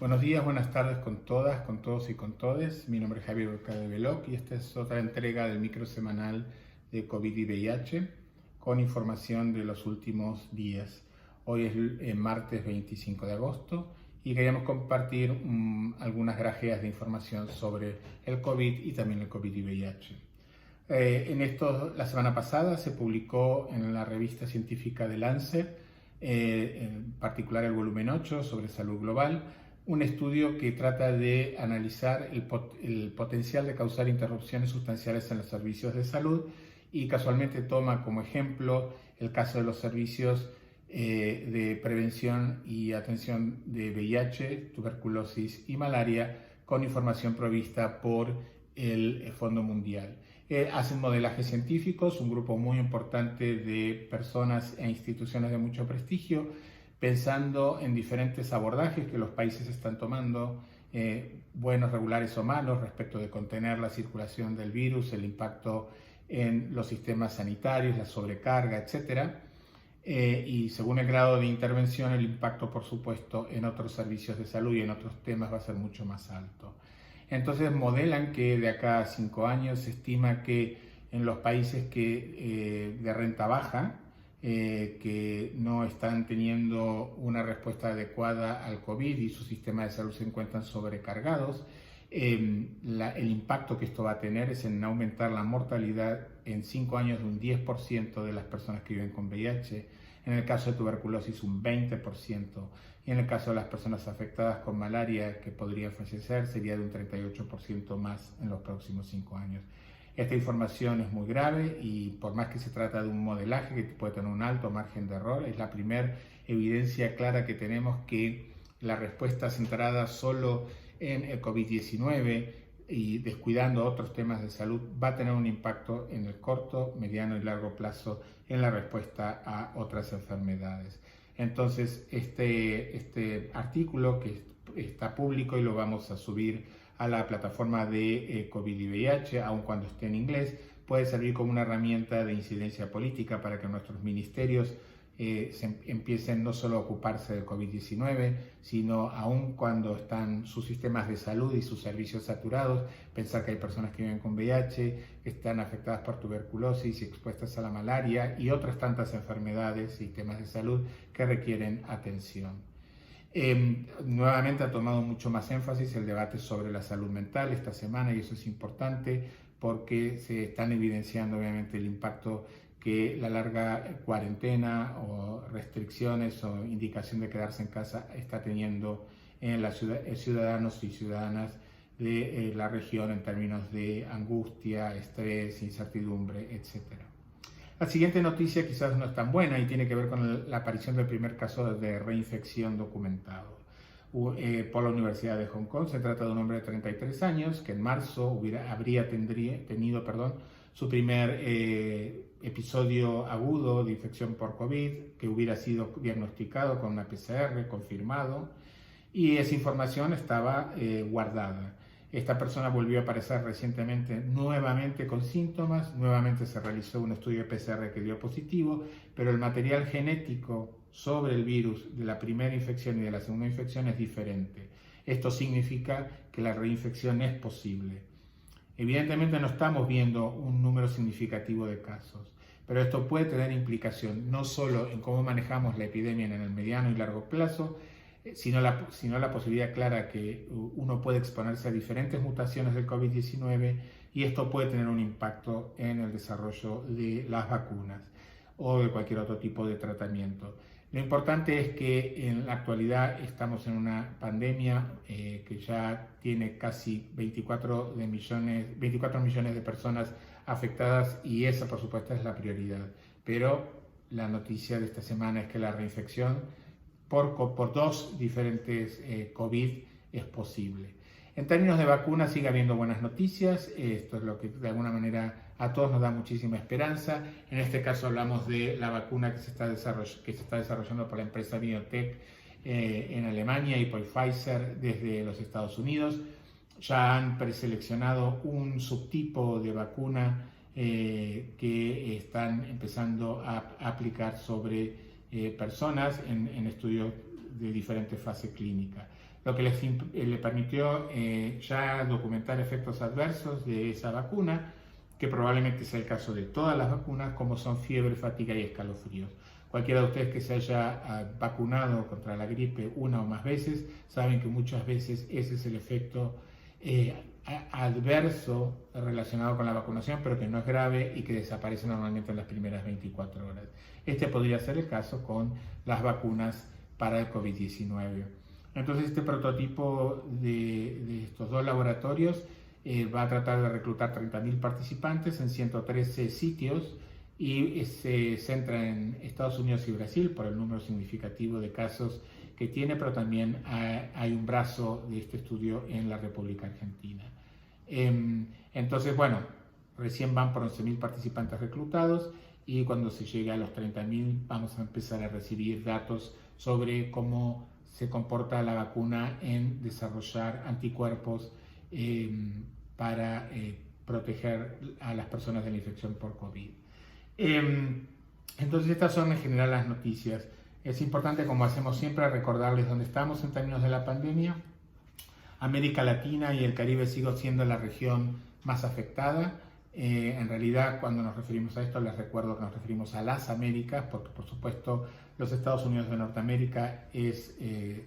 Buenos días, buenas tardes con todas, con todos y con todes. Mi nombre es Javier Urca de Veloc y esta es otra entrega del micro semanal de COVID y VIH con información de los últimos días. Hoy es martes 25 de agosto y queríamos compartir algunas grajeas de información sobre el COVID y también el COVID y VIH. La semana pasada se publicó en la revista científica The Lancet, en particular el volumen 8 sobre salud global, un estudio que trata de analizar el potencial de causar interrupciones sustanciales en los servicios de salud y casualmente toma como ejemplo el caso de los servicios de prevención y atención de VIH, tuberculosis y malaria con información provista por el Fondo Mundial. Hacen modelajes científicos, un grupo muy importante de personas e instituciones de mucho prestigio, pensando en diferentes abordajes que los países están tomando, buenos, regulares o malos, respecto de contener la circulación del virus, el impacto en los sistemas sanitarios, la sobrecarga, etc. Y según el grado de intervención, el impacto, por supuesto, en otros servicios de salud y en otros temas va a ser mucho más alto. Entonces modelan que de acá a 5 años se estima que en los países de renta baja, que no están teniendo una respuesta adecuada al COVID y su sistema de salud se encuentran sobrecargados, el impacto que esto va a tener es en aumentar la mortalidad en 5 años de un 10% de las personas que viven con VIH, en el caso de tuberculosis un 20%, y en el caso de las personas afectadas con malaria que podrían fallecer sería de un 38% más en los próximos 5 años. Esta información es muy grave y por más que se trata de un modelaje que puede tener un alto margen de error, es la primera evidencia clara que tenemos que la respuesta centrada solo en el COVID-19 y descuidando otros temas de salud va a tener un impacto en el corto, mediano y largo plazo en la respuesta a otras enfermedades. Entonces, este artículo que está público y lo vamos a subir a la plataforma de COVID y VIH, aun cuando esté en inglés, puede servir como una herramienta de incidencia política para que nuestros ministerios empiecen no solo a ocuparse del COVID-19, sino aun cuando están sus sistemas de salud y sus servicios saturados, pensar que hay personas que viven con VIH, que están afectadas por tuberculosis y expuestas a la malaria y otras tantas enfermedades y temas de salud que requieren atención. Nuevamente ha tomado mucho más énfasis el debate sobre la salud mental esta semana y eso es importante porque se están evidenciando obviamente el impacto que la larga cuarentena o restricciones o indicación de quedarse en casa está teniendo en los ciudadanos y ciudadanas de la región en términos de angustia, estrés, incertidumbre, etc. La siguiente noticia quizás no es tan buena y tiene que ver con la aparición del primer caso de reinfección documentado por la Universidad de Hong Kong. Se trata de un hombre de 33 años que en marzo habría tenido su primer episodio agudo de infección por COVID, que hubiera sido diagnosticado con una PCR confirmado, y esa información estaba guardada. Esta persona volvió a aparecer recientemente nuevamente con síntomas, nuevamente se realizó un estudio de PCR que dio positivo, pero el material genético sobre el virus de la primera infección y de la segunda infección es diferente. Esto significa que la reinfección es posible. Evidentemente no estamos viendo un número significativo de casos, pero esto puede tener implicación no solo en cómo manejamos la epidemia en el mediano y largo plazo, sino la posibilidad clara que uno puede exponerse a diferentes mutaciones del COVID-19 y esto puede tener un impacto en el desarrollo de las vacunas o de cualquier otro tipo de tratamiento. Lo importante es que en la actualidad estamos en una pandemia que ya tiene casi 24 millones de personas afectadas y esa por supuesto es la prioridad. Pero la noticia de esta semana es que la reinfección por dos diferentes COVID es posible. En términos de vacunas sigue habiendo buenas noticias, esto es lo que de alguna manera a todos nos da muchísima esperanza. En este caso hablamos de la vacuna que se está desarrollando por la empresa BioNTech en Alemania y por Pfizer desde los Estados Unidos. Ya han preseleccionado un subtipo de vacuna que están empezando a aplicar sobre personas en estudios de diferentes fases clínicas, lo que le permitió ya documentar efectos adversos de esa vacuna, que probablemente sea el caso de todas las vacunas, como son fiebre, fatiga y escalofríos. Cualquiera de ustedes que se haya vacunado contra la gripe una o más veces, saben que muchas veces ese es el efecto adverso relacionado con la vacunación, pero que no es grave y que desaparece normalmente en las primeras 24 horas. Este podría ser el caso con las vacunas para el COVID-19. Entonces, este prototipo de estos dos laboratorios va a tratar de reclutar 30.000 participantes en 113 sitios y se centra en Estados Unidos y Brasil por el número significativo de casos que tiene, pero también hay un brazo de este estudio en la República Argentina. Entonces, bueno, recién van por 11.000 participantes reclutados y cuando se llegue a los 30.000 vamos a empezar a recibir datos sobre cómo se comporta la vacuna en desarrollar anticuerpos para proteger a las personas de la infección por COVID. Entonces estas son en general las noticias. Es importante, como hacemos siempre, recordarles dónde estamos en términos de la pandemia. América Latina y el Caribe sigue siendo la región más afectada. En realidad, cuando nos referimos a esto, les recuerdo que nos referimos a las Américas, porque por supuesto los Estados Unidos de Norteamérica es,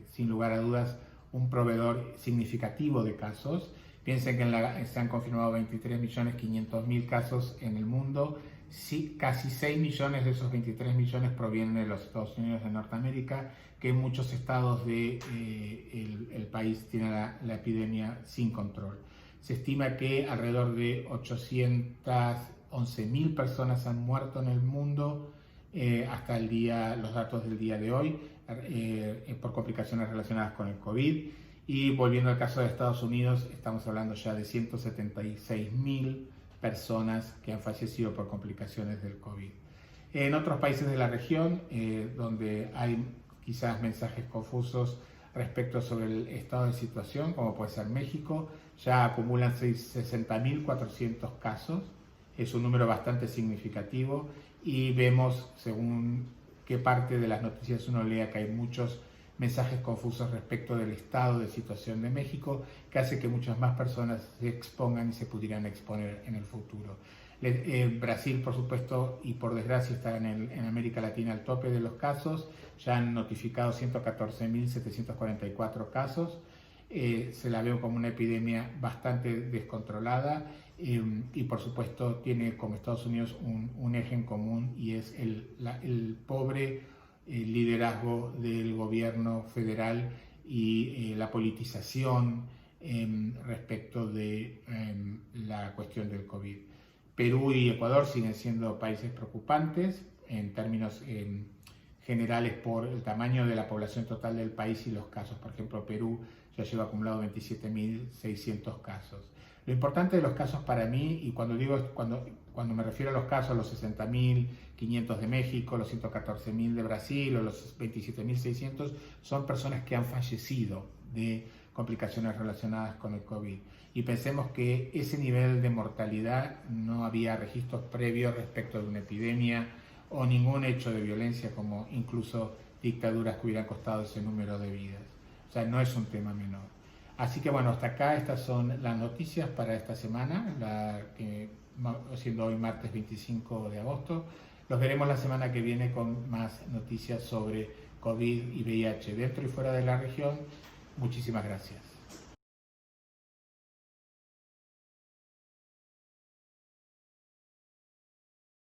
sin lugar a dudas, un proveedor significativo de casos. Piensen que se han confirmado 23.500.000 casos en el mundo. Sí, casi 6 millones de esos 23 millones provienen de los Estados Unidos de Norteamérica, que en muchos estados del país tiene la epidemia sin control. Se estima que alrededor de 811.000 personas han muerto en el mundo hasta los datos del día de hoy por complicaciones relacionadas con el COVID. Y volviendo al caso de Estados Unidos, estamos hablando ya de 176.000 personas que han fallecido por complicaciones del COVID. En otros países de la región, donde hay quizás mensajes confusos respecto sobre el estado de situación, como puede ser México, ya acumulan 60.400 casos, es un número bastante significativo y vemos, según qué parte de las noticias uno lea, que hay muchos mensajes confusos respecto del estado de situación de México, que hace que muchas más personas se expongan y se pudieran exponer en el futuro. Brasil, por supuesto, y por desgracia está en América Latina al tope de los casos, ya han notificado 114.744 casos, se la veo como una epidemia bastante descontrolada y por supuesto tiene como Estados Unidos un eje en común y es el pobre liderazgo del gobierno federal y la politización respecto de la cuestión del COVID. Perú y Ecuador siguen siendo países preocupantes en términos generales por el tamaño de la población total del país y los casos. Por ejemplo, Perú ya lleva acumulado 27.600 casos. Lo importante de los casos para mí, y cuando me refiero a los casos, los 60.500 de México, los 114.000 de Brasil o los 27.600, son personas que han fallecido de complicaciones relacionadas con el COVID. Y pensemos que ese nivel de mortalidad no había registros previos respecto de una epidemia o ningún hecho de violencia, como incluso dictaduras que hubieran costado ese número de vidas. O sea, no es un tema menor. Así que bueno, hasta acá estas son las noticias para esta semana, siendo hoy martes 25 de agosto. Los veremos la semana que viene con más noticias sobre COVID y VIH dentro y fuera de la región. Muchísimas gracias.